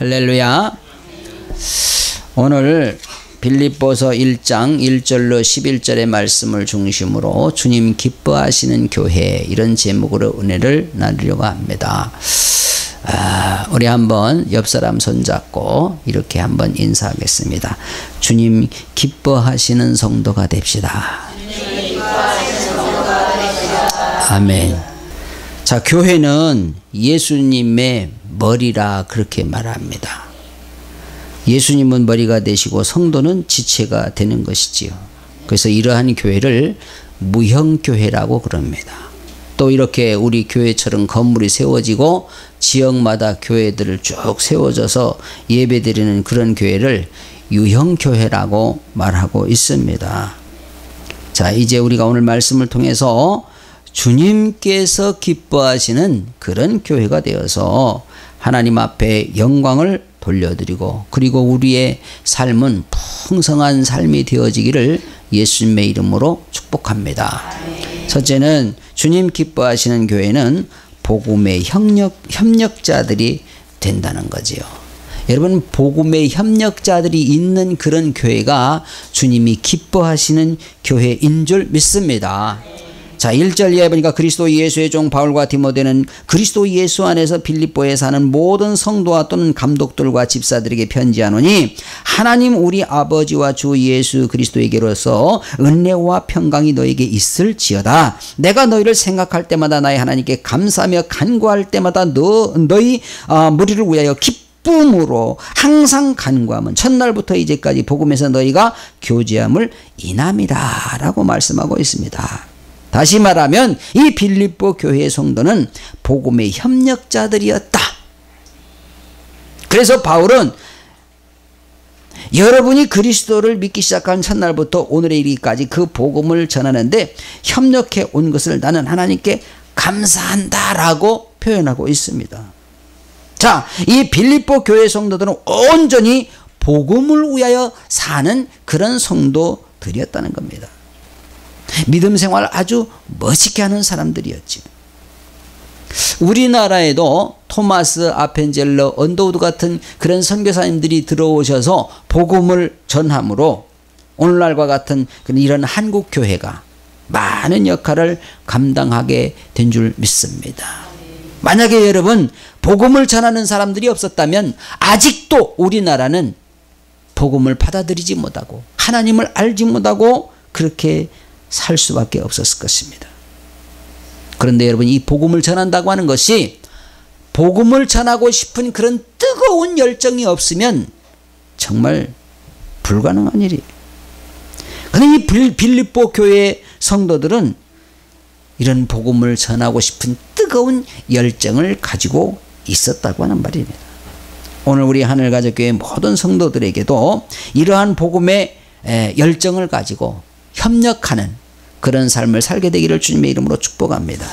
할렐루야. 오늘 빌립보서 1장 1절로 11절의 말씀을 중심으로 주님 기뻐하시는 교회, 이런 제목으로 은혜를 나누려고 합니다. 우리 한번 옆사람 손잡고 이렇게 한번 인사하겠습니다. 주님 기뻐하시는 성도가 됩시다. 아멘. 자, 교회는 예수님의 머리라 그렇게 말합니다. 예수님은 머리가 되시고 성도는 지체가 되는 것이지요. 그래서 이러한 교회를 무형교회라고 그럽니다. 또 이렇게 우리 교회처럼 건물이 세워지고 지역마다 교회들을 쭉 세워져서 예배드리는 그런 교회를 유형교회라고 말하고 있습니다. 자, 이제 우리가 오늘 말씀을 통해서 주님께서 기뻐하시는 그런 교회가 되어서 하나님 앞에 영광을 돌려드리고, 그리고 우리의 삶은 풍성한 삶이 되어지기를 예수님의 이름으로 축복합니다. 첫째는 주님 기뻐하시는 교회는 복음의 협력자들이 된다는 거지요. 여러분, 복음의 협력자들이 있는 그런 교회가 주님이 기뻐하시는 교회인 줄 믿습니다. 자, 1절 이하에 보니까 그리스도 예수의 종 바울과 디모데는 그리스도 예수 안에서 빌립보에 사는 모든 성도와 또는 감독들과 집사들에게 편지하노니 하나님 우리 아버지와 주 예수 그리스도에게로서 은혜와 평강이 너에게 있을지어다. 내가 너희를 생각할 때마다 나의 하나님께 감사하며 간구할 때마다 너희 무리를 위하여 기쁨으로 항상 간구함은 첫날부터 이제까지 복음에서 너희가 교제함을 인함이라 라고 말씀하고 있습니다. 다시 말하면 이 빌립보 교회의 성도는 복음의 협력자들이었다. 그래서 바울은 여러분이 그리스도를 믿기 시작한 첫날부터 오늘에 이르기까지 그 복음을 전하는데 협력해 온 것을 나는 하나님께 감사한다라고 표현하고 있습니다. 자, 이 빌립보 교회 성도들은 온전히 복음을 위하여 사는 그런 성도들이었다는 겁니다. 믿음 생활 아주 멋있게 하는 사람들이었지. 우리나라에도 토마스 아펜젤러, 언더우드 같은 그런 선교사님들이 들어오셔서 복음을 전함으로 오늘날과 같은 이런 한국 교회가 많은 역할을 감당하게 된 줄 믿습니다. 만약에 여러분 복음을 전하는 사람들이 없었다면 아직도 우리나라는 복음을 받아들이지 못하고 하나님을 알지 못하고 그렇게 살 수밖에 없었을 것입니다. 그런데 여러분, 이 복음을 전한다고 하는 것이 복음을 전하고 싶은 그런 뜨거운 열정이 없으면 정말 불가능한 일이에요. 그런데 이 빌립보 교회 성도들은 이런 복음을 전하고 싶은 뜨거운 열정을 가지고 있었다고 하는 말입니다. 오늘 우리 하늘가족교회 모든 성도들에게도 이러한 복음의 열정을 가지고 협력하는 그런 삶을 살게 되기를 주님의 이름으로 축복합니다.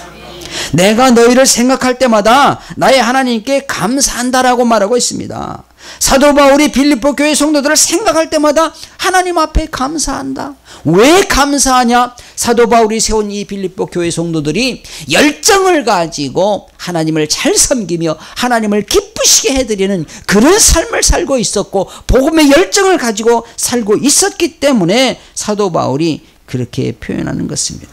내가 너희를 생각할 때마다 나의 하나님께 감사한다라고 말하고 있습니다. 사도 바울이 빌립보 교회 성도들을 생각할 때마다 하나님 앞에 감사한다. 왜 감사하냐? 사도 바울이 세운 이 빌립보 교회 성도들이 열정을 가지고 하나님을 잘 섬기며 하나님을 기쁘시게 해드리는 그런 삶을 살고 있었고 복음의 열정을 가지고 살고 있었기 때문에 사도 바울이 그렇게 표현하는 것입니다.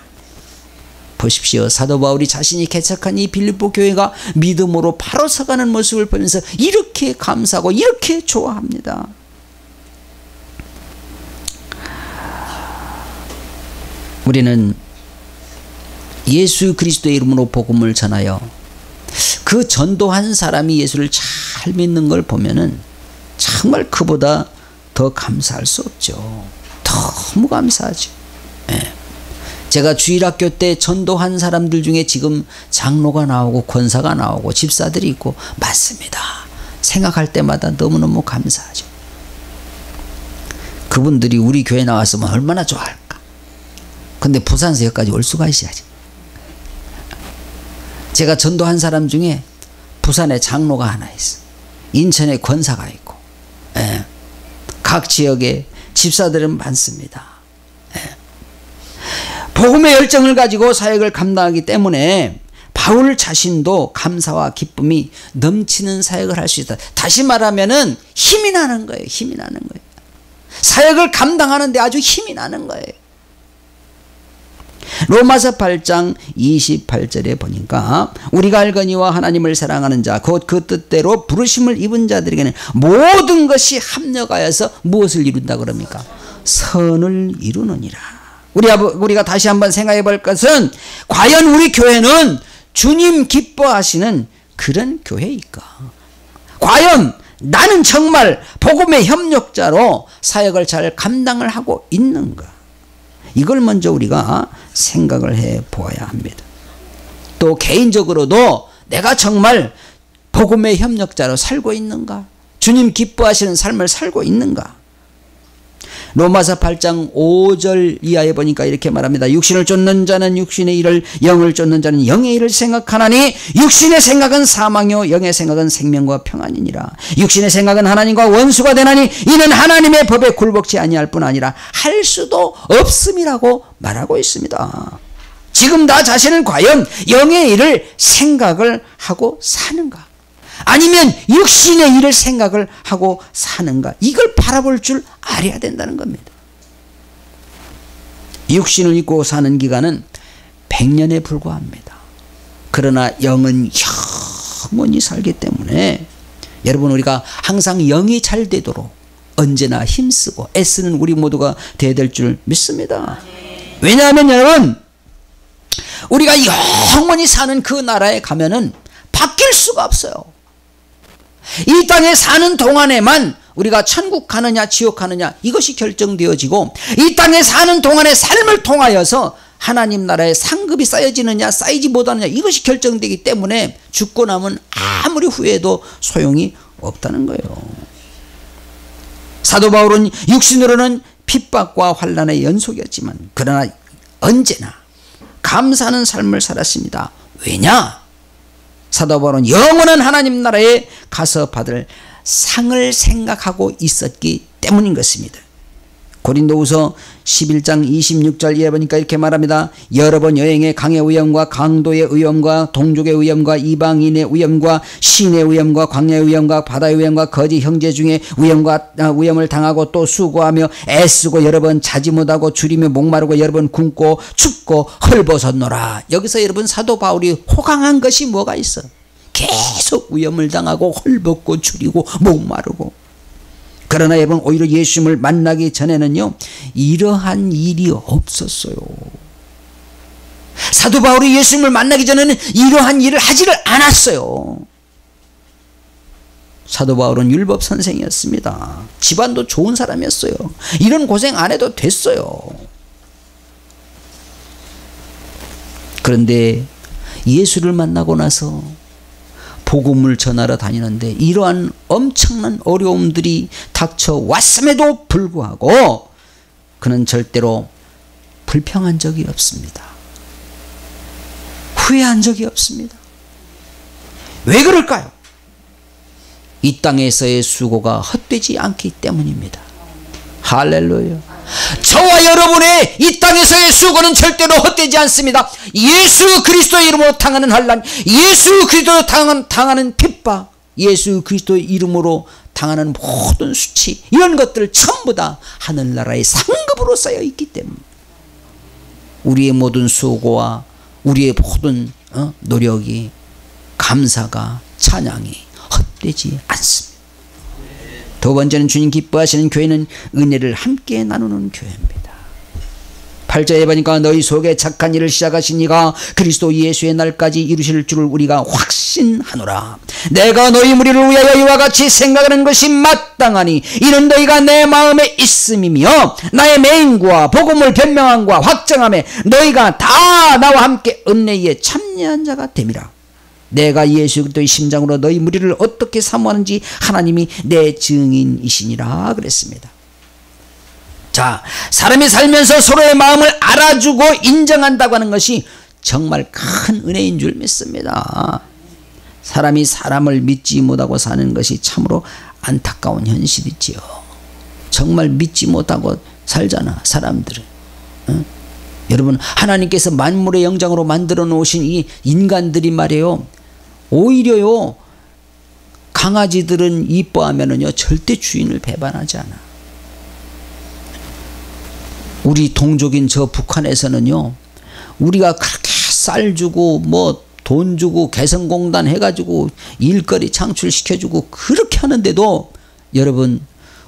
보십시오. 사도 바울이 자신이 개척한 이 빌립보 교회가 믿음으로 바로 서가는 모습을 보면서 이렇게 감사하고 이렇게 좋아합니다. 우리는 예수 그리스도의 이름으로 복음을 전하여 그 전도한 사람이 예수를 잘 믿는 걸 보면은 정말 그보다 더 감사할 수 없죠. 너무 감사하죠. 제가 주일학교 때 전도한 사람들 중에 지금 장로가 나오고 권사가 나오고 집사들이 있고 많습니다. 생각할 때마다 너무너무 감사하죠. 그분들이 우리 교회 나왔으면 얼마나 좋아할까. 근데 부산에서 여기까지 올 수가 있어야지. 제가 전도한 사람 중에 부산에 장로가 하나 있어. 인천에 권사가 있고, 각 지역에 집사들은 많습니다. 복음의 열정을 가지고 사역을 감당하기 때문에 바울 자신도 감사와 기쁨이 넘치는 사역을 할 수 있다. 다시 말하면은 힘이 나는 거예요. 힘이 나는 거예요. 사역을 감당하는데 아주 힘이 나는 거예요. 로마서 8장 28절에 보니까 우리가 알거니와 하나님을 사랑하는 자 곧 그 뜻대로 부르심을 입은 자들에게는 모든 것이 합력하여서 무엇을 이룬다 그럽니까? 선을 이루느니라. 우리가 다시 한번 생각해 볼 것은 과연 우리 교회는 주님 기뻐하시는 그런 교회일까? 과연 나는 정말 복음의 협력자로 사역을 잘 감당을 하고 있는가? 이걸 먼저 우리가 생각을 해 보아야 합니다. 또 개인적으로도 내가 정말 복음의 협력자로 살고 있는가? 주님 기뻐하시는 삶을 살고 있는가? 로마서 8장 5절 이하에 보니까 이렇게 말합니다. 육신을 쫓는 자는 육신의 일을, 영을 쫓는 자는 영의 일을 생각하나니 육신의 생각은 사망이요 영의 생각은 생명과 평안이니라. 육신의 생각은 하나님과 원수가 되나니 이는 하나님의 법에 굴복치 아니할 뿐 아니라 할 수도 없음이라고 말하고 있습니다. 지금 나 자신은 과연 영의 일을 생각을 하고 사는가? 아니면 육신의 일을 생각을 하고 사는가? 이걸 바라볼 줄 알아야 된다는 겁니다. 육신을 입고 사는 기간은 100년에 불과합니다. 그러나 영은 영원히 살기 때문에 여러분, 우리가 항상 영이 잘 되도록 언제나 힘쓰고 애쓰는 우리 모두가 되어야 될 줄 믿습니다. 왜냐하면 여러분, 우리가 영원히 사는 그 나라에 가면은 바뀔 수가 없어요. 이 땅에 사는 동안에만 우리가 천국 가느냐 지옥 가느냐 이것이 결정되어지고, 이 땅에 사는 동안의 삶을 통하여서 하나님 나라의 상급이 쌓여지느냐 쌓이지 못하느냐 이것이 결정되기 때문에 죽고 나면 아무리 후회해도 소용이 없다는 거예요. 사도 바울은 육신으로는 핍박과 환난의 연속이었지만 그러나 언제나 감사하는 삶을 살았습니다. 왜냐? 사도 바울은 영원한 하나님 나라에 가서 받을 상을 생각하고 있었기 때문인 것입니다. 고린도후서 11장 26절에 보니까 이렇게 말합니다. 여러 번 여행의 강의 위험과 강도의 위험과 동족의 위험과 이방인의 위험과 신의 위험과 광야의 위험과 바다의 위험과 거짓 형제 중에 위험을 당하고 또 수고하며 애쓰고 여러 번 자지 못하고 줄이며 목마르고 여러 번 굶고 춥고 헐벗었노라. 여기서 여러분, 사도 바울이 호강한 것이 뭐가 있어? 계속 위험을 당하고 헐벗고 줄이고 목마르고. 그러나 여러분, 오히려 예수님을 만나기 전에는요 이러한 일이 없었어요. 사도 바울이 예수님을 만나기 전에는 이러한 일을 하지를 않았어요. 사도 바울은 율법 선생이었습니다. 집안도 좋은 사람이었어요. 이런 고생 안 해도 됐어요. 그런데 예수를 만나고 나서 복음을 전하러 다니는데 이러한 엄청난 어려움들이 닥쳐왔음에도 불구하고 그는 절대로 불평한 적이 없습니다. 후회한 적이 없습니다. 왜 그럴까요? 이 땅에서의 수고가 헛되지 않기 때문입니다. 할렐루야. 저와 여러분의 이 땅에서의 수고는 절대로 헛되지 않습니다. 예수 그리스도의 이름으로 당하는 환난, 예수 그리스도로 당하는 핍박, 예수 그리스도의 이름으로 당하는 모든 수치, 이런 것들 전부 다 하늘나라의 상급으로 쌓여 있기 때문에 우리의 모든 수고와 우리의 모든 노력이, 감사가, 찬양이 헛되지 않습니다. 두 번째는 주님 기뻐하시는 교회는 은혜를 함께 나누는 교회입니다. 8절에 보니까 너희 속에 착한 일을 시작하신 이가 그리스도 예수의 날까지 이루실 줄을 우리가 확신하노라. 내가 너희 무리를 위하여 이와 같이 생각하는 것이 마땅하니 이는 너희가 내 마음에 있음이며 나의 맹구와 복음을 변명함과 확정함에 너희가 다 나와 함께 은혜에 참여한 자가 됨이라. 내가 예수 그리스도의 심장으로 너희 무리를 어떻게 사모하는지 하나님이 내 증인이시니라 그랬습니다. 자, 사람이 살면서 서로의 마음을 알아주고 인정한다고 하는 것이 정말 큰 은혜인 줄 믿습니다. 사람이 사람을 믿지 못하고 사는 것이 참으로 안타까운 현실이지요. 정말 믿지 못하고 살잖아, 사람들은. 여러분, 하나님께서 만물의 영장으로 만들어 놓으신 이 인간들이 말이에요, 오히려요 강아지들은 이뻐하면은요 절대 주인을 배반하지 않아. 우리 동족인 저 북한에서는요, 우리가 그렇게 쌀 주고 뭐 돈 주고 개성공단 해가지고 일거리 창출시켜주고 그렇게 하는데도 여러분,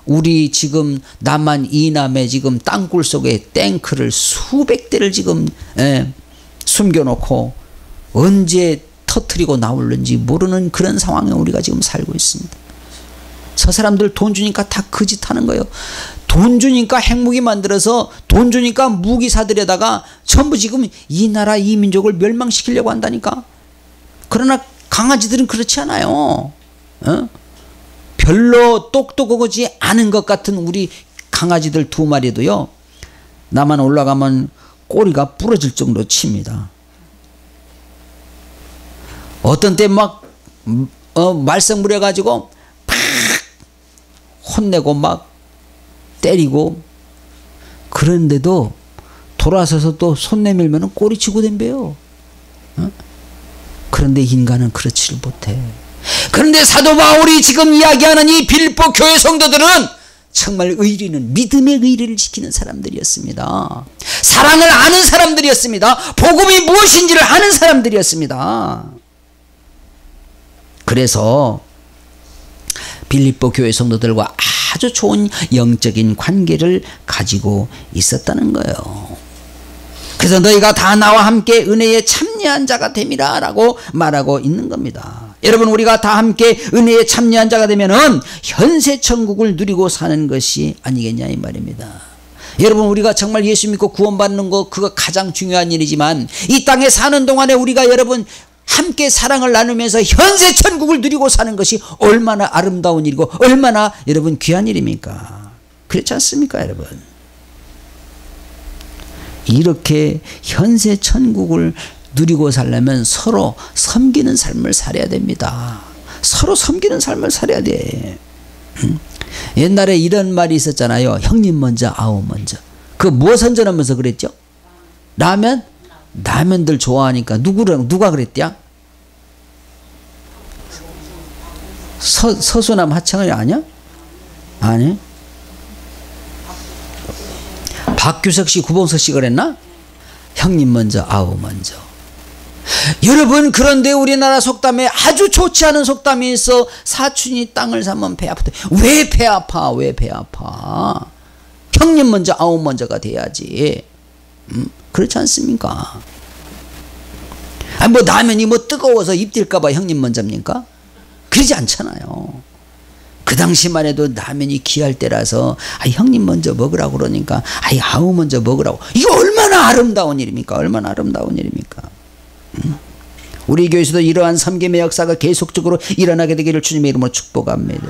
우리 지금 남한 이남에 지금 땅굴 속에 탱크를 수백 대를 지금 숨겨놓고 언제 터트리고 나올는지 모르는 그런 상황에 우리가 지금 살고 있습니다. 저 사람들 돈 주니까 다 그 짓 하는 거예요. 돈 주니까 핵무기 만들어서, 돈 주니까 무기 사들여다가 전부 지금 이 나라 이 민족을 멸망시키려고 한다니까. 그러나 강아지들은 그렇지 않아요. 별로 똑똑하지 않은 것 같은 우리 강아지들 두 마리도요, 나만 올라가면 꼬리가 부러질 정도로 칩니다. 어떤 때 막 말썽 부려가지고 팍 혼내고 막 때리고, 그런데도 돌아서서 또 손 내밀면 꼬리치고 덤벼요. 그런데 인간은 그렇지를 못해. 그런데 사도 바울이 지금 이야기하는 이 빌립보 교회 성도들은 정말 의리는, 믿음의 의리를 지키는 사람들이었습니다. 사랑을 아는 사람들이었습니다. 복음이 무엇인지를 아는 사람들이었습니다. 그래서 빌립보 교회 성도들과 아주 좋은 영적인 관계를 가지고 있었다는 거예요. 그래서 너희가 다 나와 함께 은혜에 참여한 자가 됨이라 라고 말하고 있는 겁니다. 여러분, 우리가 다 함께 은혜에 참여한 자가 되면은 현세 천국을 누리고 사는 것이 아니겠냐 이 말입니다. 여러분, 우리가 정말 예수 믿고 구원받는 거, 그거 가장 중요한 일이지만, 이 땅에 사는 동안에 우리가 여러분 함께 사랑을 나누면서 현세 천국을 누리고 사는 것이 얼마나 아름다운 일이고 얼마나 여러분 귀한 일입니까? 그렇지 않습니까 여러분? 이렇게 현세 천국을 누리고 살려면 서로 섬기는 삶을 살아야 됩니다. 서로 섬기는 삶을 살아야 돼. 옛날에 이런 말이 있었잖아요. 형님 먼저 아우 먼저. 그 뭐 선전하면서 그랬죠? 라면들 좋아하니까 누가 그랬대야? 서수남 하창이 아니야? 아니. 박규석 씨, 구봉석 씨 그랬나? 형님 먼저 아우 먼저. 여러분, 그런데 우리나라 속담에 아주 좋지 않은 속담이 있어. 사춘이 땅을 사면 배 아프다. 왜 배 아파? 왜 배 아파? 형님 먼저 아우 먼저가 돼야지. 그렇지 않습니까? 아니 뭐 라면이 뭐 뜨거워서 입딜까봐 형님 먼저입니까? 그러지 않잖아요. 그 당시만 해도 라면이 귀할 때라서 형님 먼저 먹으라고 그러니까 아우 먼저 먹으라고. 이거 얼마나 아름다운 일입니까? 얼마나 아름다운 일입니까? 우리 교회에서도 이러한 섬김의 역사가 계속적으로 일어나게 되기를 주님의 이름으로 축복합니다.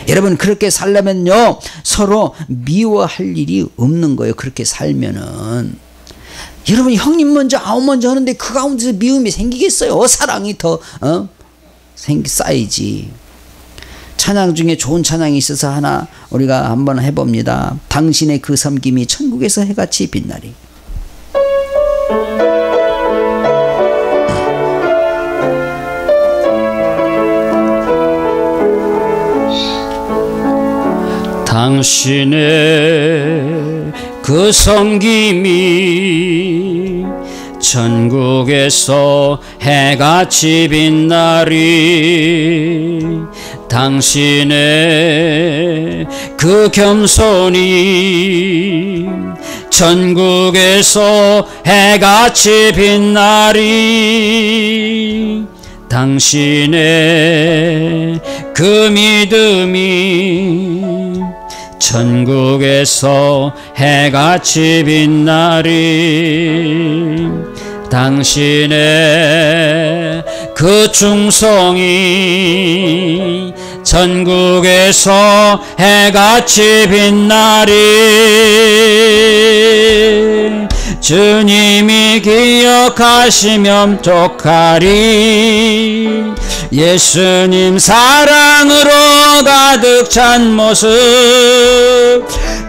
여러분, 그렇게 살려면요 서로 미워할 일이 없는 거예요. 그렇게 살면은 여러분, 형님 먼저 아우 먼저 하는데 그 가운데서 미움이 생기겠어요? 사랑이 더 쌓이지. 찬양 중에 좋은 찬양이 있어서 하나 우리가 한번 해봅니다. 당신의 그 섬김이 천국에서 해같이 빛나리. 당신의 그 섬김이 천국에서 해같이 빛나리. 당신의 그 겸손이 천국에서 해같이 빛나리. 당신의 그 믿음이 천국에서 해같이 빛나리. 당신의 그 충성이 천국에서 해같이 빛나리. 주님이 기억하시면 족하리. 예수님 사랑으로 가득 찬 모습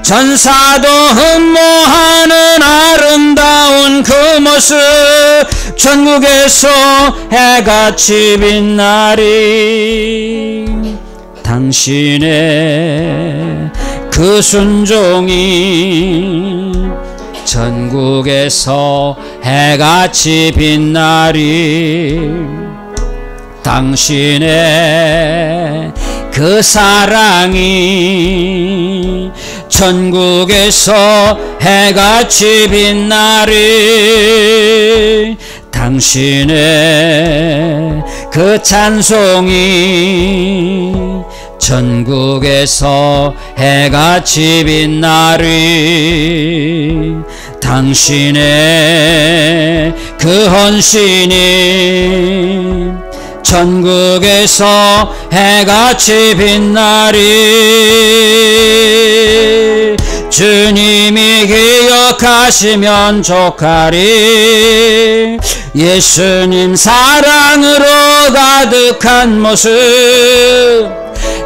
전사도 흠모하는 아름다운 그 모습 천국에서 해같이 빛나리 당신의 그 순종이 전국에서 해같이 빛나리 당신의 그 사랑이 전국에서 해같이 빛나리 당신의 그 찬송이 전국에서 해같이 빛나리 당신의 그 헌신이 전국에서 해같이 빛나리 주님이 기억하시면 족하리 예수님 사랑으로 가득한 모습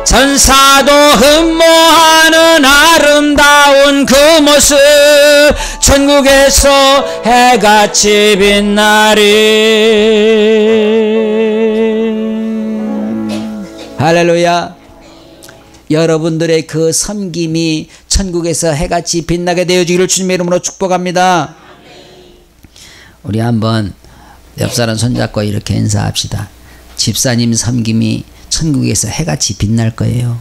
전사도 흠모하는 아름다운 그 모습 천국에서 해같이 빛나리 할렐루야. 여러분들의 그 섬김이 천국에서 해같이 빛나게 되어지기를 주님의 이름으로 축복합니다. 우리 한번 옆사람 손잡고 이렇게 인사합시다. 집사님 섬김이 천국에서 해같이 빛날 거예요.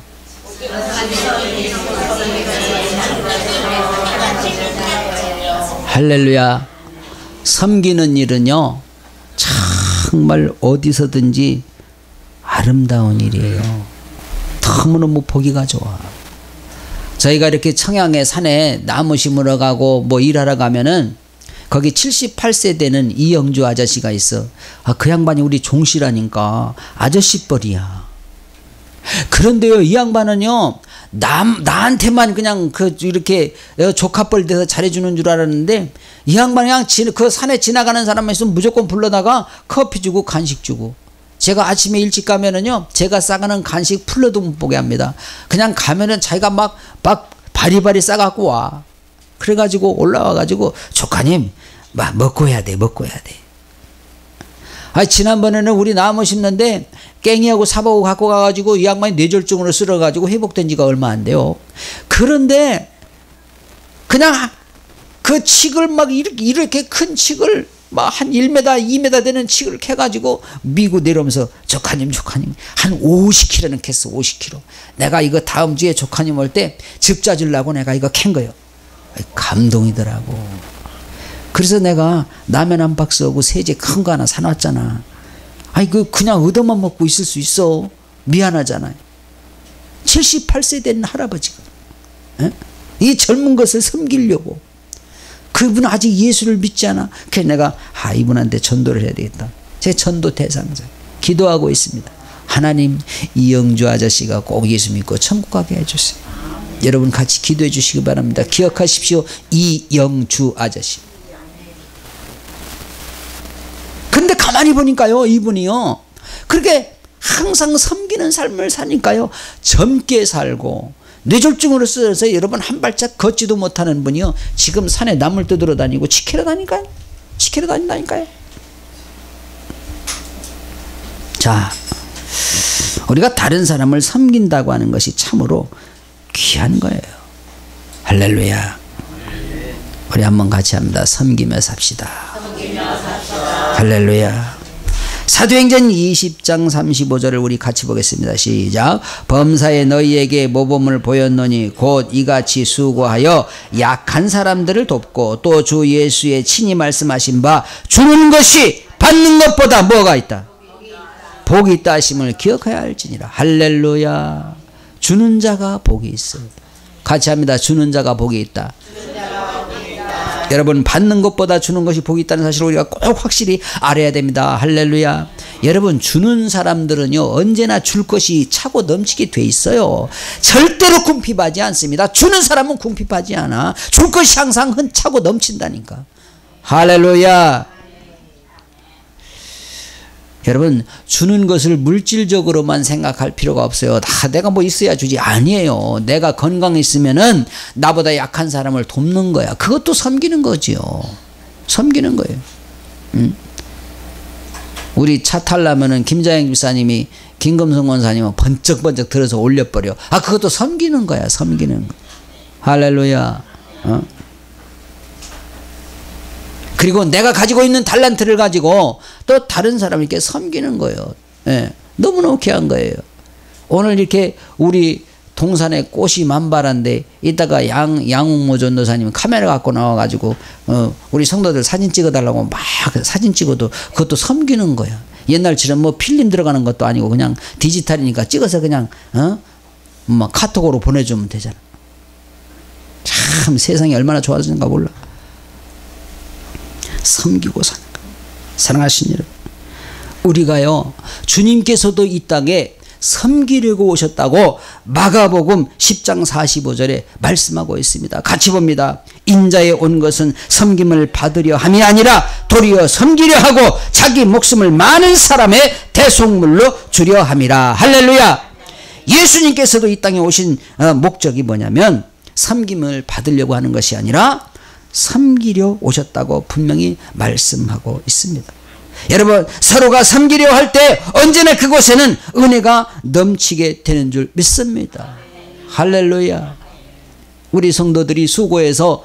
할렐루야. 섬기는 일은요 정말 어디서든지 아름다운 일이에요. 너무너무 보기가 좋아. 저희가 이렇게 청양의 산에 나무 심으러 가고 뭐 일하러 가면은 거기 78세 되는 이영주 아저씨가 있어. 그 양반이 우리 종씨라니까 아저씨 뻘이야. 그런데요 이 양반은요 나한테만 그냥 이렇게 조카뻘 돼서 잘해주는 줄 알았는데 이 양반이 그냥 그 산에 지나가는 사람만 있으면 무조건 불러다가 커피 주고 간식 주고 제가 아침에 일찍 가면은요 제가 싸가는 간식 풀러도 못 보게 합니다. 그냥 가면은 자기가 막 바리바리 싸갖고 와. 그래가지고 올라와가지고 조카님 먹고 해야 돼. 지난번에는 우리 나무 심는데 깽이하고 사보고 갖고 가가지고 이 양반이 뇌졸중으로 쓸어가지고 회복된 지가 얼마 안 돼요. 그런데 그냥 그 칡을 이렇게 큰 칡을 한 1m, 2m 되는 칡을 캐가지고 미고 내려오면서 조카님 한 50kg는 캤어. 50kg. 내가 이거 다음 주에 조카님 올 때 즙 짜주려고 내가 이거 캔 거예요. 감동이더라고. 그래서 내가 라면 한 박스하고 세제 큰 거 하나 사놨잖아. 그냥 얻어만 먹고 있을 수 있어. 미안하잖아요. 78세 된 할아버지가 이 젊은 것을 섬기려고. 그분은 아직 예수를 믿지 않아. 그래서 내가 이분한테 전도를 해야 되겠다. 제 전도 대상자 기도하고 있습니다. 하나님 이영주 아저씨가 꼭 예수 믿고 천국 가게 해주세요. 여러분 같이 기도해 주시기 바랍니다. 기억하십시오. 이영주 아저씨. 근데 가만히 보니까요 이분이요 그렇게 항상 섬기는 삶을 사니까요 젊게 살고 뇌졸중으로 쓰여서 여러분 한 발짝 걷지도 못하는 분이요 지금 산에 나물 뜯으러 다니고 치캐러 다닌다니까요. 자, 우리가 다른 사람을 섬긴다고 하는 것이 참으로 귀한 거예요. 할렐루야. 우리 한번 같이 합니다. 섬기며 삽시다. 할렐루야. 사도행전 20장 35절을 우리 같이 보겠습니다. 시작. 범사에 너희에게 모범을 보였노니 곧 이같이 수고하여 약한 사람들을 돕고 또 주 예수의 친히 말씀하신 바 주는 것이 받는 것보다 뭐가 있다? 복이 있다 하심을 기억해야 할지니라. 할렐루야. 주는 자가 복이 있어. 같이 합니다. 주는 자가 복이 있다. 여러분 받는 것보다 주는 것이 복이 있다는 사실을 우리가 꼭 확실히 알아야 됩니다. 할렐루야. 여러분 주는 사람들은요 언제나 줄 것이 차고 넘치게 돼 있어요. 절대로 궁핍하지 않습니다. 주는 사람은 궁핍하지 않아. 줄 것이 항상 차고 넘친다니까. 할렐루야. 여러분, 주는 것을 물질적으로만 생각할 필요가 없어요. 다 내가 뭐 있어야 주지. 아니에요. 내가 건강했으면은 나보다 약한 사람을 돕는 거야. 그것도 섬기는 거지요. 섬기는 거예요. 우리 차 탈라면은 김자영 집사님이 김금성 원사님은 번쩍번쩍 들어서 올려버려. 아, 그것도 섬기는 거야. 섬기는 거. 할렐루야. 그리고 내가 가지고 있는 달란트를 가지고 또 다른 사람을 이렇게 섬기는 거예요. 예, 너무너무 귀한 거예요. 오늘 이렇게 우리 동산에 꽃이 만발한데 이따가 양웅모 전도사님 카메라 갖고 나와가지고 우리 성도들 사진 찍어달라고 막 사진 찍어도 그것도 섬기는 거야. 옛날처럼 뭐 필름 들어가는 것도 아니고 그냥 디지털이니까 찍어서 그냥 뭐 카톡으로 보내주면 되잖아. 참 세상이 얼마나 좋아졌는가 몰라. 섬기고 사는 거. 사랑하신 여러분, 우리가요 주님께서도 이 땅에 섬기려고 오셨다고 마가복음 10장 45절에 말씀하고 있습니다. 같이 봅니다. 인자에 온 것은 섬김을 받으려 함이 아니라 도리어 섬기려 하고 자기 목숨을 많은 사람의 대속물로 주려 함이라. 할렐루야. 예수님께서도 이 땅에 오신 목적이 뭐냐면 섬김을 받으려고 하는 것이 아니라 섬기려 오셨다고 분명히 말씀하고 있습니다. 여러분, 서로가 섬기려 할 때 언제나 그곳에는 은혜가 넘치게 되는 줄 믿습니다. 할렐루야. 우리 성도들이 수고해서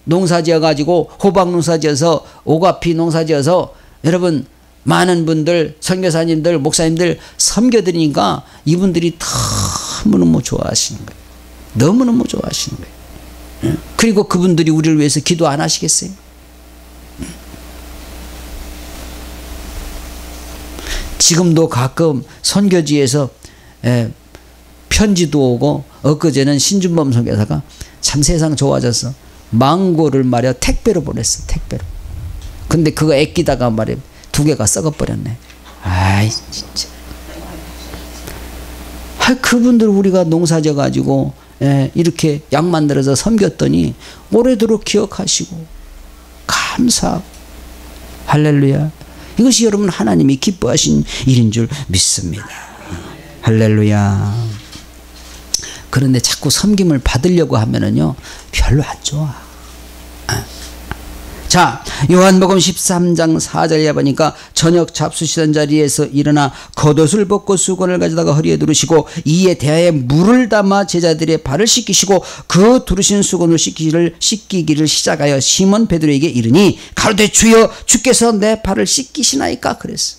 농사지어 가지고 호박 농사지어서 오가피 농사지어서 여러분 많은 분들 선교사님들 목사님들 섬겨드리니까 이분들이 너무너무 좋아하시는 거예요. 너무너무 좋아하시는 거예요. 그리고 그분들이 우리를 위해서 기도 안 하시겠어요? 지금도 가끔 선교지에서 편지도 오고, 엊그제는 신준범 선교사가 참 세상 좋아졌어. 망고를 말이야 택배로 보냈어. 택배로. 근데 그거 애끼다가 말이야 2개가 썩어버렸네. 아이 진짜. 그분들 우리가 농사져 가지고 이렇게 약 만들어서 섬겼더니 오래도록 기억하시고 감사하고. 할렐루야. 이것이 여러분 하나님이 기뻐하신 일인 줄 믿습니다. 할렐루야. 그런데 자꾸 섬김을 받으려고 하면은요 별로 안 좋아. 자, 요한복음 13장 4절에 보니까 저녁 잡수시던 자리에서 일어나 겉옷을 벗고 수건을 가져다가 허리에 두르시고 이에 대하여 물을 담아 제자들의 발을 씻기시고 그 두르신 수건을 씻기기를 시작하여 시몬 베드로에게 이르니 가로되 주여 주께서 내 발을 씻기시나이까 그랬어.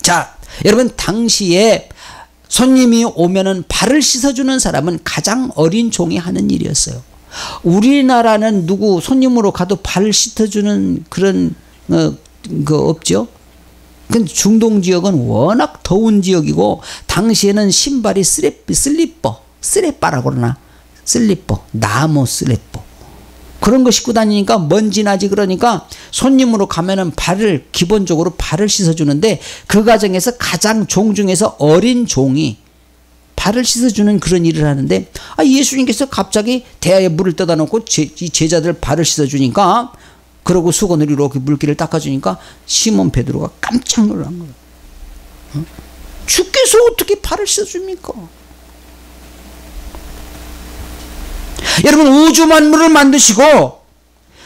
자, 여러분 당시에 손님이 오면은 발을 씻어주는 사람은 가장 어린 종이 하는 일이었어요. 우리나라는 누구 손님으로 가도 발 씻어주는 그런 거 없죠. 근데 중동 지역은 워낙 더운 지역이고 당시에는 신발이 쓰레빠라고 그러나 슬리퍼, 나무 슬리퍼 그런 거 신고 다니니까 먼지 나지. 그러니까 손님으로 가면은 발을 기본적으로 발을 씻어주는데 그 과정에서 가장 종 중에서 어린 종이 발을 씻어주는 그런 일을 하는데 예수님께서 갑자기 대야에 물을 떠다 놓고 이 제자들 발을 씻어주니까 그러고 수건으로 이렇게 물기를 닦아주니까 시몬 베드로가 깜짝 놀란 거예요. 주께서 어떻게 발을 씻어줍니까? 여러분 우주 만물을 만드시고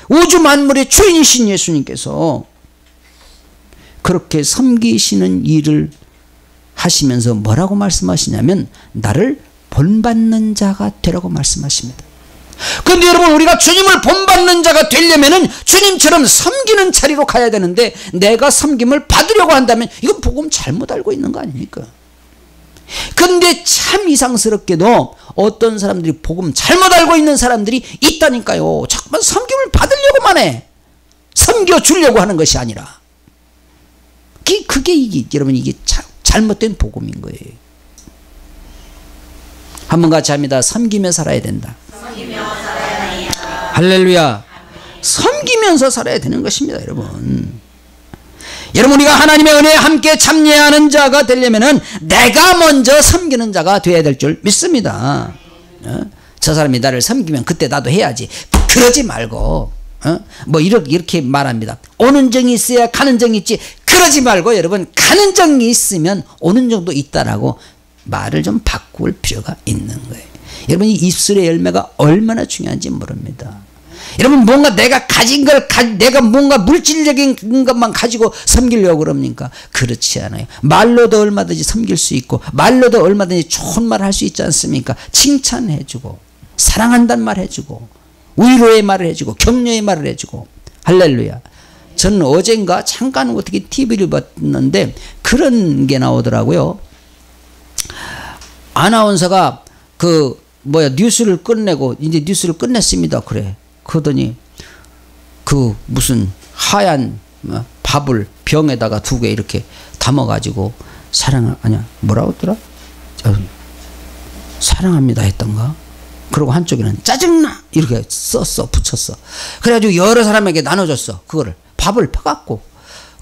우주 만물의 주인이신 예수님께서 그렇게 섬기시는 일을 하시면서 뭐라고 말씀하시냐면 나를 본받는 자가 되라고 말씀하십니다. 그런데 여러분 우리가 주님을 본받는 자가 되려면은 주님처럼 섬기는 자리로 가야 되는데 내가 섬김을 받으려고 한다면 이건 복음 잘못 알고 있는 거 아닙니까? 그런데 참 이상스럽게도 어떤 사람들이 복음 잘못 알고 있는 사람들이 있다니까요. 자꾸만 섬김을 받으려고만 해. 섬겨주려고 하는 것이 아니라 그게 여러분 이게 참 잘못된 복음인 거예요. 한번 같이 합니다. 섬기며 살아야 된다. 할렐루야. 섬기면서 살아야 되는 것입니다, 여러분. 여러분 우리가 하나님의 은혜에 함께 참여하는 자가 되려면은 내가 먼저 섬기는 자가 되어야 될 줄 믿습니다. 저 사람이 나를 섬기면 그때 나도 해야지. 그러지 말고 뭐 이렇게 말합니다. 오는 정이 있어야 가는 정이 있지. 그 그러지 말고 여러분 가는 정이 있으면 오는 정도 있다라고 말을 좀 바꿀 필요가 있는 거예요. 여러분 이 입술의 열매가 얼마나 중요한지 모릅니다. 여러분 뭔가 내가 가진 걸 내가 뭔가 물질적인 것만 가지고 섬기려고 그럽니까? 그렇지 않아요. 말로도 얼마든지 섬길 수 있고 말로도 얼마든지 좋은 말 할 수 있지 않습니까? 칭찬해주고 사랑한다는 말 해주고 위로의 말을 해주고 격려의 말을 해주고. 할렐루야. 저는 어젠가 잠깐 어떻게 TV를 봤는데 그런 게 나오더라고요. 아나운서가 뉴스를 끝내고 이제 뉴스를 끝냈습니다. 그래. 그러더니 무슨 하얀 밥을 병에다가 2개 이렇게 담아가지고 뭐라고 했더라? 사랑합니다 했던가? 그리고 한쪽에는 짜증나 이렇게 붙였어. 그래가지고 여러 사람에게 나눠줬어. 그거를 밥을 펴갖고.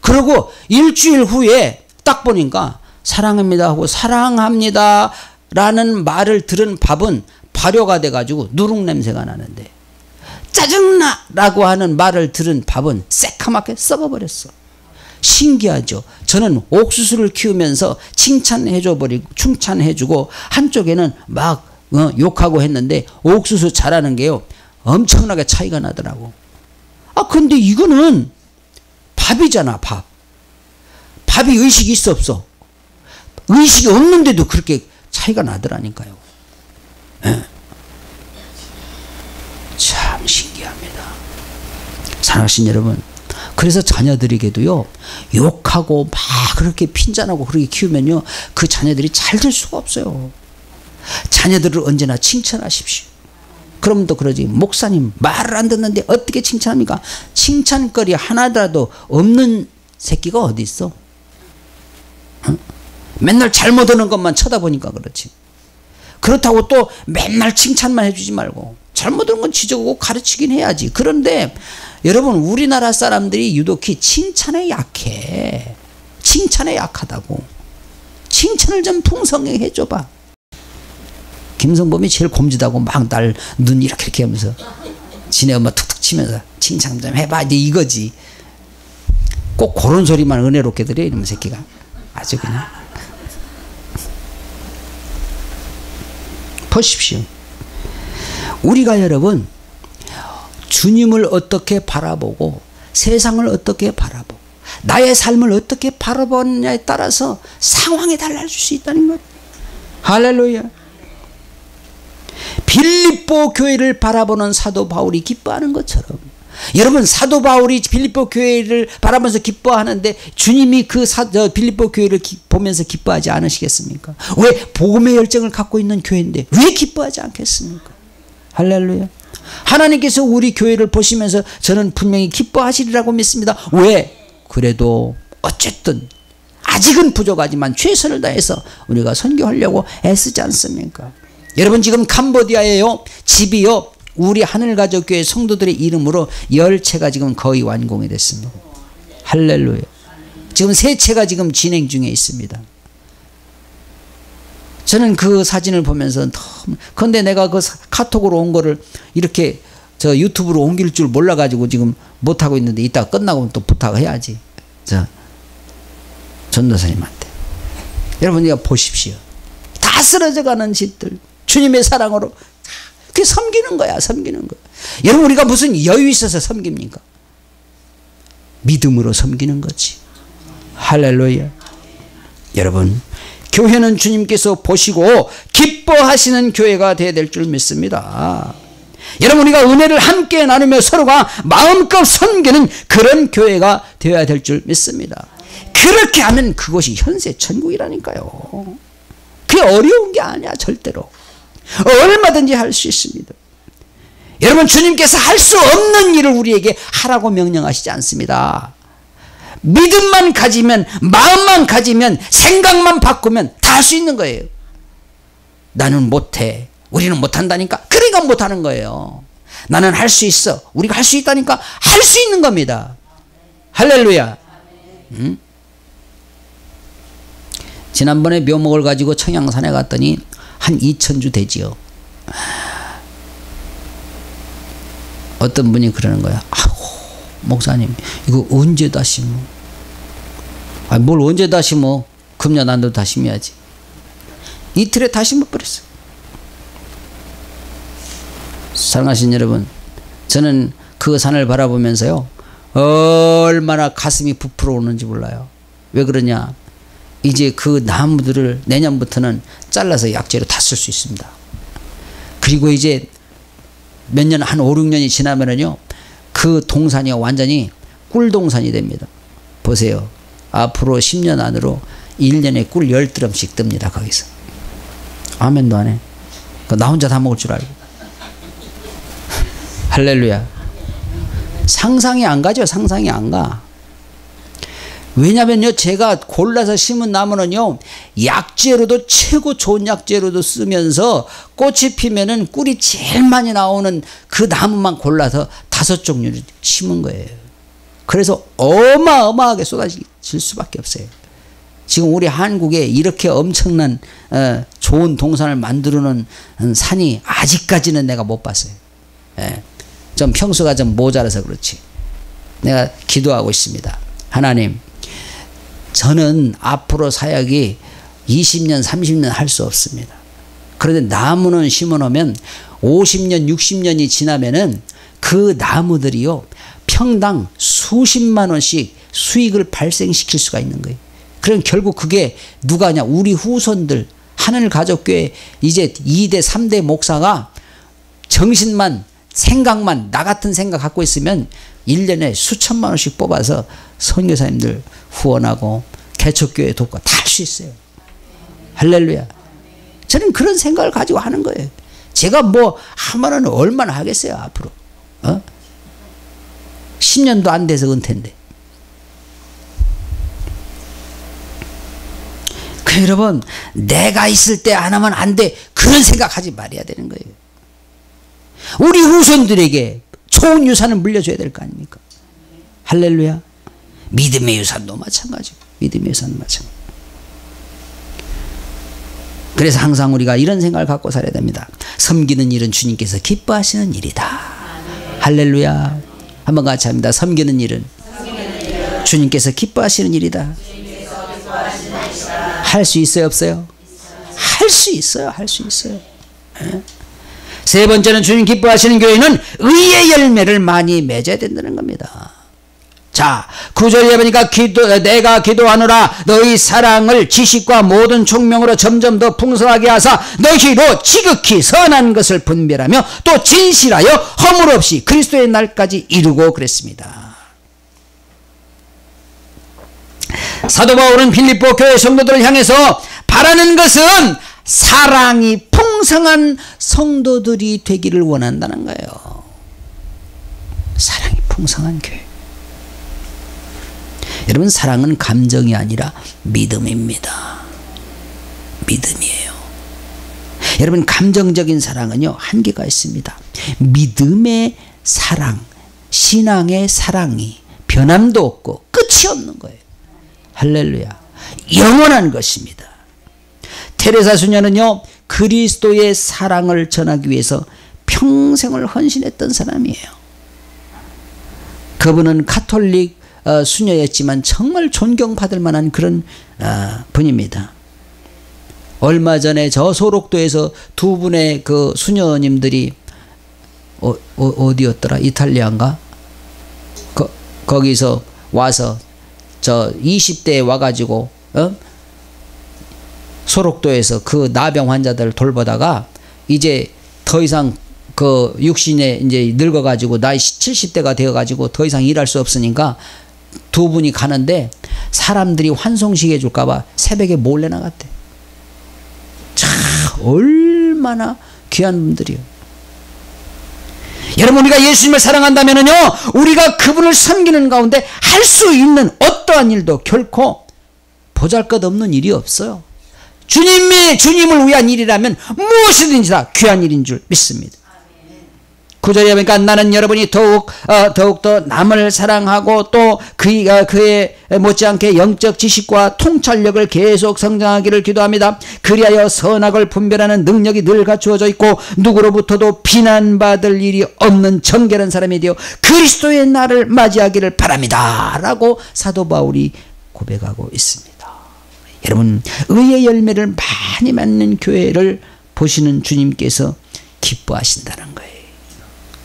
그리고 일주일 후에 딱 보니까 사랑합니다 하고 사랑합니다 라는 말을 들은 밥은 발효가 돼가지고 누룩 냄새가 나는데 짜증나 라고 하는 말을 들은 밥은 새카맣게 썩어버렸어. 신기하죠. 저는 옥수수를 키우면서 칭찬해주고 한쪽에는 막 욕하고 했는데 옥수수 자라는 게요 엄청나게 차이가 나더라고. 근데 이거는 밥이잖아. 밥이 의식이 있어 없어? 의식이 없는데도 그렇게 차이가 나더라니까요. 참 신기합니다. 사랑하신 여러분, 그래서 자녀들에게도요 욕하고 막 그렇게 핀잔하고 그렇게 키우면요 그 자녀들이 잘 될 수가 없어요. 자녀들을 언제나 칭찬하십시오. 그럼 또 그러지, 목사님 말을 안 듣는데 어떻게 칭찬합니까? 칭찬거리 하나라도 없는 새끼가 어디 있어? 맨날 잘못하는 것만 쳐다보니까 그렇지. 그렇다고 또 맨날 칭찬만 해주지 말고 잘못하는 건 지적하고 가르치긴 해야지. 그런데 여러분 우리나라 사람들이 유독히 칭찬에 약해. 칭찬에 약하다고. 칭찬을 좀 풍성하게 해줘봐. 김성범이 제일 곰지다고 막 날 눈 이렇게 하면서 지네 엄마 툭툭 치면서 칭찬 좀 해봐 이제 이거지. 꼭 그런 소리만 은혜롭게 들려 이놈 새끼가. 아주 그냥. 보십시오. 우리가 여러분 주님을 어떻게 바라보고 세상을 어떻게 바라보고 나의 삶을 어떻게 바라보느냐에 따라서 상황이 달라질 수 있다는 것. 할렐루야. 빌립보 교회를 바라보는 사도 바울이 기뻐하는 것처럼 여러분 사도 바울이 빌립보 교회를 바라보면서 기뻐하는데 주님이 빌립보 교회를 보면서 기뻐하지 않으시겠습니까? 왜? 복음의 열정을 갖고 있는 교회인데 왜 기뻐하지 않겠습니까? 할렐루야. 하나님께서 우리 교회를 보시면서 저는 분명히 기뻐하시리라고 믿습니다. 왜? 그래도 어쨌든 아직은 부족하지만 최선을 다해서 우리가 선교하려고 애쓰지 않습니까? 여러분 지금 캄보디아에요 집이요 우리 하늘가족교회 성도들의 이름으로 10채가 지금 거의 완공이 됐습니다. 할렐루야. 지금 3채가 지금 진행 중에 있습니다. 저는 그 사진을 보면서 그런데 내가 그 카톡으로 온 거를 이렇게 저 유튜브로 옮길 줄 몰라가지고 지금 못하고 있는데 이따 끝나고 또 부탁해야지. 전도사님한테. 여러분 이거 보십시오. 다 쓰러져가는 집들 주님의 사랑으로 그게 섬기는 거야. 섬기는 거야. 여러분 우리가 무슨 여유 있어서 섬깁니까? 믿음으로 섬기는 거지. 할렐루야. 여러분 교회는 주님께서 보시고 기뻐하시는 교회가 되어야 될 줄 믿습니다. 여러분 우리가 은혜를 함께 나누며 서로가 마음껏 섬기는 그런 교회가 되어야 될 줄 믿습니다. 그렇게 하면 그것이 현세 천국이라니까요. 그게 어려운 게 아니야. 절대로 얼마든지 할 수 있습니다. 여러분 주님께서 할 수 없는 일을 우리에게 하라고 명령하시지 않습니다. 믿음만 가지면 마음만 가지면 생각만 바꾸면 다 할 수 있는 거예요. 나는 못해. 우리는 못한다니까. 그러니까 못하는 거예요. 나는 할 수 있어. 우리가 할 수 있다니까 할 수 있는 겁니다. 할렐루야. 지난번에 묘목을 가지고 청양산에 갔더니 한 2000주 되지요. 어떤 분이 그러는 거야. 아우 목사님 이거 언제 다 심어? 아, 뭘 언제 다 심어? 금년 안도 다 심어야지. 이틀에 다 심어버렸어. 사랑하신 여러분, 저는 그 산을 바라보면서요, 얼마나 가슴이 부풀어 오는지 몰라요. 왜 그러냐? 이제 그 나무들을 내년부터는 잘라서 약재로 다 쓸 수 있습니다. 그리고 이제 몇 년, 한 5, 6년이 지나면은요, 그 동산이 완전히 꿀동산이 됩니다. 보세요. 앞으로 10년 안으로 1년에 꿀 10드럼씩 뜹니다. 거기서. 아멘도 안 해. 나 혼자 다 먹을 줄 알고. 할렐루야. 상상이 안 가죠. 상상이 안 가. 왜냐면요, 제가 골라서 심은 나무는요, 약재로도, 최고 좋은 약재로도 쓰면서 꽃이 피면은 꿀이 제일 많이 나오는 그 나무만 골라서 5종류를 심은 거예요. 그래서 어마어마하게 쏟아질 수밖에 없어요. 지금 우리 한국에 이렇게 엄청난 좋은 동산을 만들어놓은 산이 아직까지는 내가 못 봤어요. 좀 평수가 좀 모자라서 그렇지. 내가 기도하고 있습니다. 하나님, 저는 앞으로 사역이 20년, 30년 할 수 없습니다. 그런데 나무는 심어놓으면 50년, 60년이 지나면은 그 나무들이요, 평당 수십만 원씩 수익을 발생시킬 수가 있는 거예요. 그럼 결국 그게 누가 하냐? 우리 후손들, 하늘가족교회 이제 2대, 3대 목사가 정신만, 생각만, 나 같은 생각 갖고 있으면 1년에 수천만 원씩 뽑아서 선교사님들 후원하고 개척교회 돕고 다 할 수 있어요. 할렐루야. 저는 그런 생각을 가지고 하는 거예요. 제가 뭐 하면은 얼마나 하겠어요 앞으로. 10년도 안 돼서 은퇴인데. 그 여러분, 내가 있을 때 안 하면 안 돼, 그런 생각하지 말아야 되는 거예요. 우리 후손들에게 좋은 유산을 물려줘야 될 거 아닙니까? 할렐루야. 믿음의 유산도 마찬가지고, 믿음의 유산도 마찬가지고. 그래서 항상 우리가 이런 생각을 갖고 살아야 됩니다. 섬기는 일은 주님께서 기뻐하시는 일이다. 할렐루야. 한번 같이 합니다. 섬기는 일은 주님께서 기뻐하시는 일이다. 할 수 있어요, 없어요? 할 수 있어요, 할 수 있어요. 세 번째는 주님 기뻐하시는 교회는 의의 열매를 많이 맺어야 된다는 겁니다. 자, 9절에 보니까 내가 기도하노라 너희 사랑을 지식과 모든 총명으로 점점 더 풍성하게 하사 너희로 지극히 선한 것을 분별하며 또 진실하여 허물 없이 그리스도의 날까지 이루고 그랬습니다. 사도 바울은 필립보 교회 성도들을 향해서 바라는 것은 사랑이 풍성한 성도들이 되기를 원한다는 거예요. 사랑이 풍성한 교회. 여러분, 사랑은 감정이 아니라 믿음입니다. 믿음이에요. 여러분, 감정적인 사랑은요, 한계가 있습니다. 믿음의 사랑, 신앙의 사랑이 변함도 없고 끝이 없는 거예요. 할렐루야. 영원한 것입니다. 테레사 수녀는요, 그리스도의 사랑을 전하기 위해서 평생을 헌신했던 사람이에요. 그분은 가톨릭 수녀였지만 정말 존경받을 만한 그런 분입니다. 얼마 전에 저 소록도에서 두 분의 그 수녀님들이 어디였더라? 이탈리아인가? 거기서 와서 저 20대에 와가지고 소록도에서 그 나병 환자들을 돌보다가 이제 더 이상 그 육신에 이제 늙어가지고 나이 70대가 되어가지고 더 이상 일할 수 없으니까 두 분이 가는데 사람들이 환송식 해줄까봐 새벽에 몰래 나갔대. 참 얼마나 귀한 분들이요. 여러분, 우리가 예수님을 사랑한다면요, 우리가 그분을 섬기는 가운데 할 수 있는 어떠한 일도 결코 보잘것없는 일이 없어요. 주님을 위한 일이라면 무엇이든지 다 귀한 일인 줄 믿습니다. 9절에 보니까 나는 여러분이 더욱더 남을 사랑하고 또 그의 못지않게 영적 지식과 통찰력을 계속 성장하기를 기도합니다. 그리하여 선악을 분별하는 능력이 늘 갖추어져 있고 누구로부터도 비난받을 일이 없는 정결한 사람이 되어 그리스도의 날을 맞이하기를 바랍니다. 라고 사도 바울이 고백하고 있습니다. 여러분, 의의 열매를 많이 맺는 교회를 보시는 주님께서 기뻐하신다는 거예요.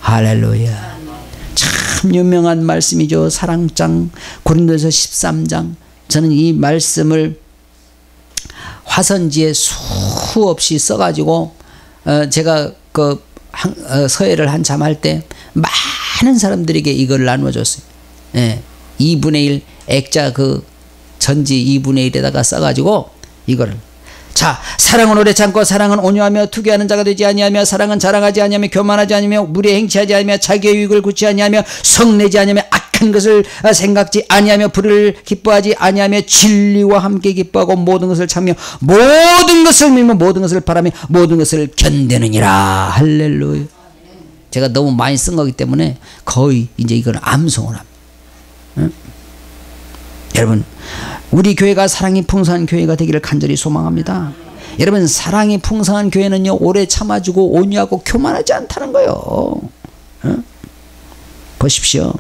할렐루야. 참 유명한 말씀이죠. 사랑장 고린도서 13장. 저는 이 말씀을 화선지에 수없이 써가지고 제가 그 서예를 한참 할 때 많은 사람들에게 이걸 나눠줬어요. 2분의 1 액자 그 전지 2분의 1에다가 써가지고 이거를, 자, 사랑은 오래 참고 사랑은 온유하며 투기하는 자가 되지 아니하며 사랑은 자랑하지 아니하며 교만하지 아니하며 무리에 행치하지 아니하며 자기의 유익을 굳이 아니하며 성내지 아니하며 악한 것을 생각지 아니하며 불의를 기뻐하지 아니하며 진리와 함께 기뻐하고 모든 것을 참며 모든 것을 믿으며 모든 것을 바라며 모든 것을 견디느니라. 할렐루야. 제가 너무 많이 쓴 거기 때문에 거의 이제 이건 암송을 합니다. 응? 여러분, 우리 교회가 사랑이 풍성한 교회가 되기를 간절히 소망합니다. 여러분, 사랑이 풍성한 교회는요, 오래 참아주고 온유하고 교만하지 않다는 거예요. 응? 보십시오.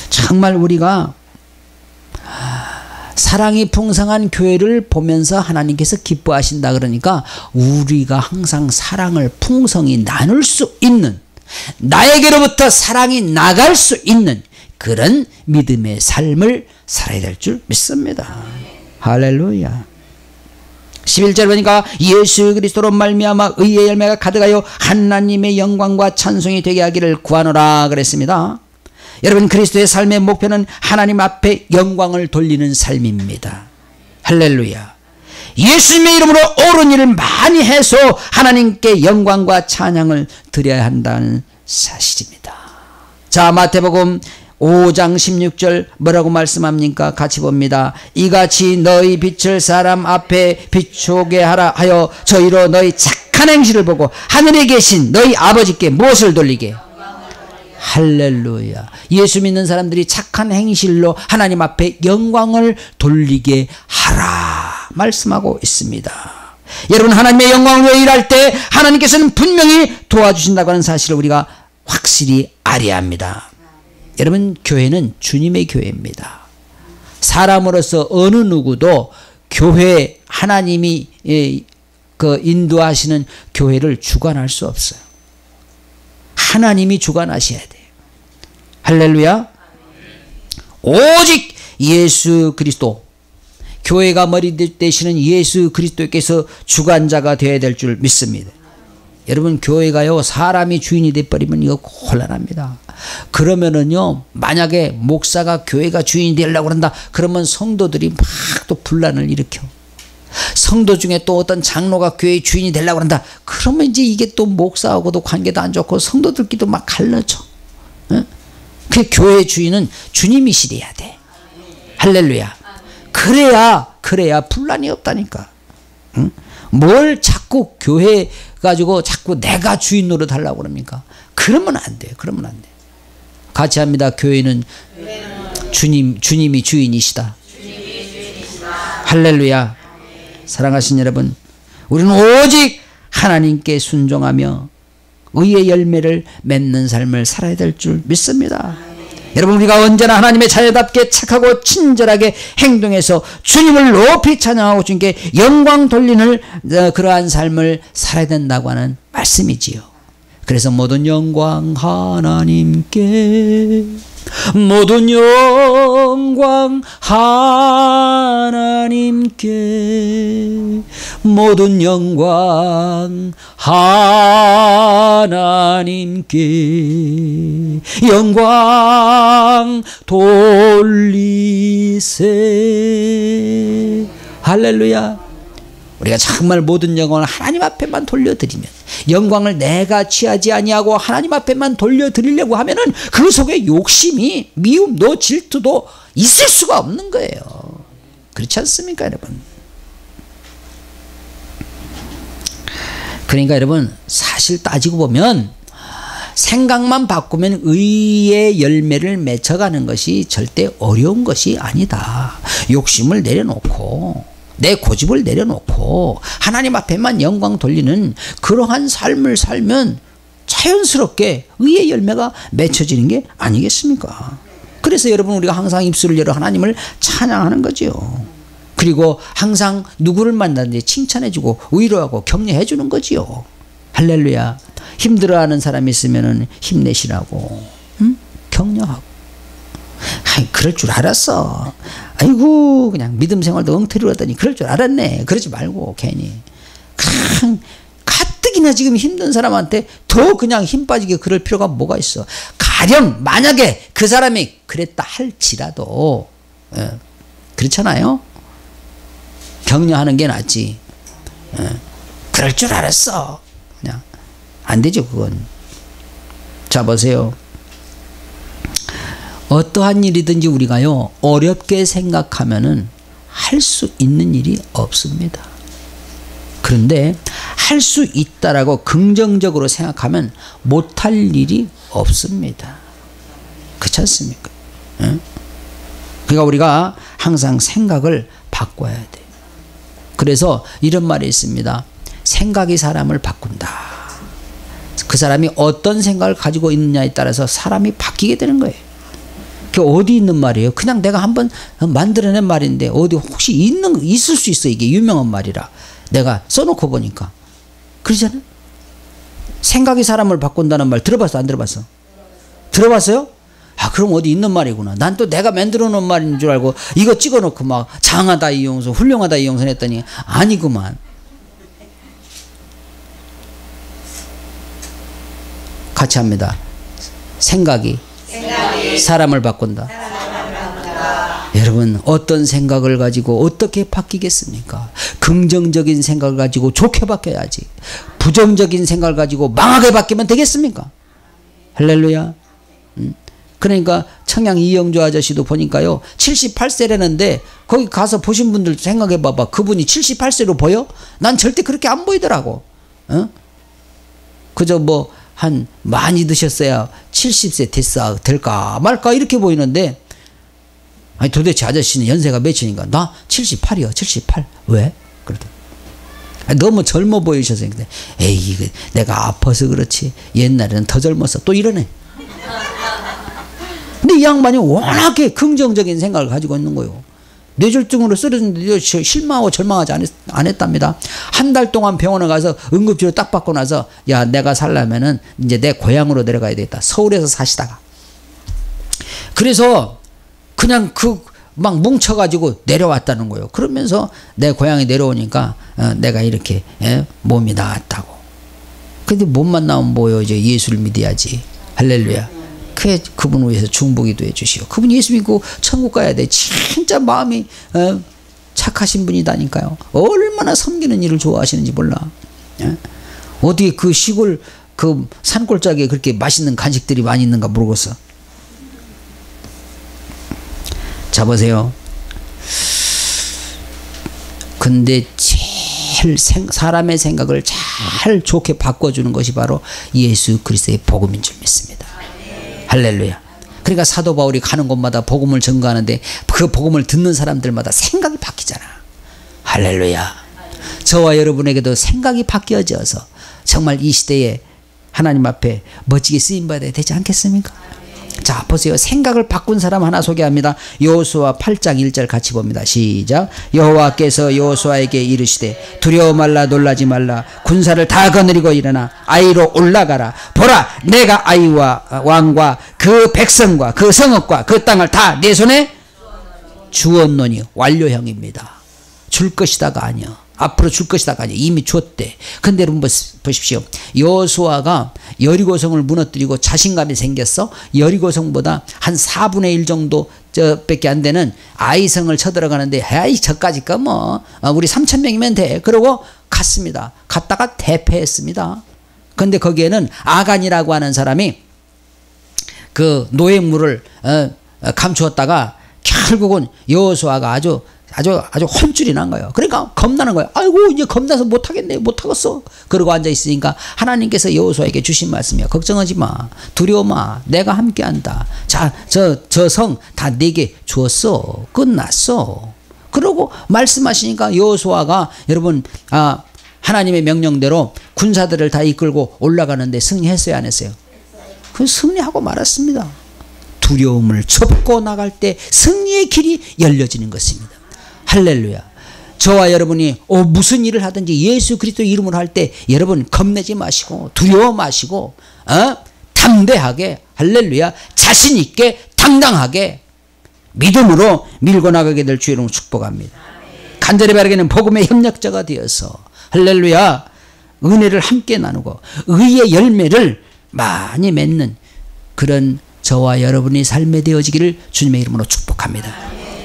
정말 우리가 사랑이 풍성한 교회를 보면서 하나님께서 기뻐하신다 그러니까 우리가 항상 사랑을 풍성히 나눌 수 있는, 나에게로부터 사랑이 나갈 수 있는 그런 믿음의 삶을 살아야 될 줄 믿습니다. 할렐루야. 11절 보니까 예수 그리스도로 말미암아 의의 열매가 가득하여 하나님의 영광과 찬송이 되게 하기를 구하노라 그랬습니다. 여러분, 그리스도의 삶의 목표는 하나님 앞에 영광을 돌리는 삶입니다. 할렐루야. 예수님의 이름으로 옳은 일을 많이 해서 하나님께 영광과 찬양을 드려야 한다는 사실입니다. 자, 마태복음 5장 16절 뭐라고 말씀합니까? 같이 봅니다. 이같이 너희 빛을 사람 앞에 비추게 하라 하여 저희로 너희 착한 행실을 보고 하늘에 계신 너희 아버지께 무엇을 돌리게? 할렐루야. 예수 믿는 사람들이 착한 행실로 하나님 앞에 영광을 돌리게 하라 말씀하고 있습니다. 여러분, 하나님의 영광으로 일할 때 하나님께서는 분명히 도와주신다고 하는 사실을 우리가 확실히 알아야 합니다. 여러분, 교회는 주님의 교회입니다. 사람으로서 어느 누구도 교회, 하나님이 그 인도하시는 교회를 주관할 수 없어요. 하나님이 주관하셔야 돼요. 할렐루야. 오직 예수 그리스도, 교회가 머리 되시는 예수 그리스도께서 주관자가 되어야 될 줄 믿습니다. 여러분, 교회가요, 사람이 주인이 돼버리면 이거 곤란합니다. 그러면은요, 만약에 목사가 교회가 주인이 되려고 그런다 그러면 성도들이 막 또 분란을 일으켜. 성도 중에 또 어떤 장로가 교회의 주인이 되려고 그런다 그러면 이제 이게 또 목사하고도 관계도 안 좋고 성도들끼리도 막 갈라져. 응? 그 교회의 주인은 주님이시래야 돼. 할렐루야. 그래야 분란이 없다니까. 응? 뭘 자꾸 교회 가지고 자꾸 내가 주인 노릇 하려고 그럽니까? 그러면 안 돼요. 그러면 안 돼요. 같이 합니다. 교회는 주님이 주인이시다. 할렐루야. 사랑하신 여러분, 우리는 오직 하나님께 순종하며 의의 열매를 맺는 삶을 살아야 될 줄 믿습니다. 여러분, 우리가 언제나 하나님의 자녀답게 착하고 친절하게 행동해서 주님을 높이 찬양하고 주님께 영광 돌리는 그러한 삶을 살아야 된다고 하는 말씀이지요. 그래서 모든 영광 하나님께, 모든 영광 하나님께, 모든 영광 하나님께 영광 돌리세. 할렐루야. 우리가 정말 모든 영광을 하나님 앞에만 돌려드리면, 영광을 내가 취하지 아니하고 하나님 앞에만 돌려드리려고 하면은 그 속에 욕심이, 미움도 질투도 있을 수가 없는 거예요. 그렇지 않습니까, 여러분? 그러니까 여러분, 사실 따지고 보면 생각만 바꾸면 의의 열매를 맺어가는 것이 절대 어려운 것이 아니다. 욕심을 내려놓고 내 고집을 내려놓고 하나님 앞에만 영광 돌리는 그러한 삶을 살면 자연스럽게 의의 열매가 맺혀지는 게 아니겠습니까? 그래서 여러분 우리가 항상 입술을 열어 하나님을 찬양하는 거죠. 그리고 항상 누구를 만나든지 칭찬해주고 위로하고 격려해주는 거지요. 할렐루야. 힘들어하는 사람이 있으면 힘내시라고, 응? 격려하고. 아이, 그럴 줄 알았어. 아이고 그냥 믿음 생활도 엉터리로 하더니 그럴 줄 알았네. 그러지 말고 괜히 그냥 가뜩이나 지금 힘든 사람한테 더 그냥 힘 빠지게 그럴 필요가 뭐가 있어. 가령 만약에 그 사람이 그랬다 할지라도, 그렇잖아요. 격려하는 게 낫지. 그럴 줄 알았어. 그냥 안 되죠 그건. 자 보세요. 어떠한 일이든지 우리가요 어렵게 생각하면은 할 수 있는 일이 없습니다. 그런데 할 수 있다라고 긍정적으로 생각하면 못할 일이 없습니다. 그렇지 않습니까? 그러니까 우리가 항상 생각을 바꿔야 돼요. 그래서 이런 말이 있습니다. 생각이 사람을 바꾼다. 그 사람이 어떤 생각을 가지고 있느냐에 따라서 사람이 바뀌게 되는 거예요. 그게 어디 있는 말이에요? 그냥 내가 한번 만들어낸 말인데 어디 혹시 있을 수 있어. 이게 유명한 말이라 내가 써놓고 보니까 그러잖아요. 생각이 사람을 바꾼다는 말 들어봤어 안 들어봤어? 들어봤어요? 아 그럼 어디 있는 말이구나. 난 또 내가 만들어 놓은 말인 줄 알고 이거 찍어놓고 막 장하다 이용선 훌륭하다 이용선 했더니 아니구만. 같이 합니다. 생각이 사람을 바꾼다. 여러분 어떤 생각을 가지고 어떻게 바뀌겠습니까? 긍정적인 생각을 가지고 좋게 바뀌어야지. 부정적인 생각을 가지고 망하게 바뀌면 되겠습니까? 할렐루야. 그러니까 청양 이영주 아저씨도 보니까요 78세라는데 거기 가서 보신 분들 생각해 봐봐. 그분이 78세로 보여? 난 절대 그렇게 안 보이더라고. 그저 뭐 한 많이 드셨어야 70세 될까 말까 이렇게 보이는데, 아니 도대체 아저씨는 연세가 몇이니까 나 78이요 78. 왜? 그러더니 너무 젊어 보이셔서. 에이 내가 아파서 그렇지 옛날에는 더 젊었어 또 이러네. 근데 이 양반이 워낙에 긍정적인 생각을 가지고 있는 거예요. 뇌졸중으로 쓰러졌는데 실망하고 절망하지 안 했답니다. 한 달 동안 병원에 가서 응급치료 딱 받고 나서 야 내가 살려면은 이제 내 고향으로 내려가야 되겠다. 서울에서 사시다가. 그래서 그냥 막 뭉쳐가지고 내려왔다는 거예요. 그러면서 내 고향에 내려오니까 내가 이렇게 몸이 나았다고. 근데 몸만 나오면 뭐요? 이제 예수를 믿어야지. 할렐루야. 그분 위해서 중보기도 해주시오. 그분 예수 믿고 천국 가야 돼. 진짜 마음이 착하신 분이다니까요. 얼마나 섬기는 일을 좋아하시는지 몰라. 어디에 그 시골 그 산골짜기에 그렇게 맛있는 간식들이 많이 있는가 모르겠어. 자 보세요. 근데 제일 사람의 생각을 잘 좋게 바꿔주는 것이 바로 예수 그리스도의 복음인 줄 믿습니다. 할렐루야. 그러니까 사도 바울이 가는 곳마다 복음을 전가하는데 그 복음을 듣는 사람들마다 생각이 바뀌잖아. 할렐루야. 저와 여러분에게도 생각이 바뀌어져서 정말 이 시대에 하나님 앞에 멋지게 쓰임받아야 되지 않겠습니까? 자 보세요. 생각을 바꾼 사람 하나 소개합니다. 여호수아 8장 1절 같이 봅니다. 시작. 여호와께서 여호수아에게 이르시되 두려워 말라 놀라지 말라 군사를 다 거느리고 일어나 아이로 올라가라. 보라 내가 아이와 왕과 그 백성과 그 성읍과 그 땅을 다 내 손에 주었노니. 완료형입니다. 줄 것이다가 아니야. 앞으로 줄 것이다가 아니야. 이미 줬대. 근데 여러분 보십시오. 여호수아가 여리고성을 무너뜨리고 자신감이 생겼어. 여리고성보다 한 4분의 1 정도 밖에 안 되는 아이성을 쳐들어가는데 아이 저까지 거 뭐 우리 3,000명이면 돼. 그러고 갔습니다. 갔다가 대패했습니다. 근데 거기에는 아간이라고 하는 사람이 그 노획물을 감추었다가 결국은 여호수아가 아주 혼쭐이 난 거예요. 그러니까 겁나는 거예요. 아이고 이제 겁나서 못하겠네 못하겠어. 그러고 앉아있으니까 하나님께서 여호수아에게 주신 말씀이야. 걱정하지 마 두려워 마 내가 함께한다. 자 저 성 다 내게 주었어. 끝났어. 그러고 말씀하시니까 여호수아가 여러분 하나님의 명령대로 군사들을 다 이끌고 올라가는데 승리했어요 안 했어요? 그 승리하고 말았습니다. 두려움을 접고 나갈 때 승리의 길이 열려지는 것입니다. 할렐루야. 저와 여러분이 무슨 일을 하든지 예수 그리스도 이름으로 할 때 여러분 겁내지 마시고 두려워 마시고 담대하게 할렐루야 자신 있게 당당하게 믿음으로 밀고 나가게 될 주의 이름으로 축복합니다. 간절히 바라기는 복음의 협력자가 되어서 할렐루야 은혜를 함께 나누고 의의 열매를 많이 맺는 그런 저와 여러분의 삶에 되어지기를 주님의 이름으로 축복합니다.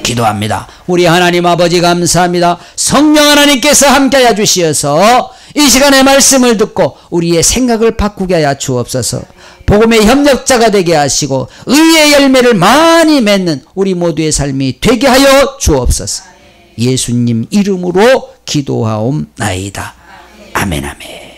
기도합니다. 우리 하나님 아버지 감사합니다. 성령 하나님께서 함께하여 주시어서 이 시간에 말씀을 듣고 우리의 생각을 바꾸게 하여 주옵소서. 복음의 협력자가 되게 하시고 의의 열매를 많이 맺는 우리 모두의 삶이 되게 하여 주옵소서. 예수님 이름으로 기도하옵나이다. 아멘 아멘.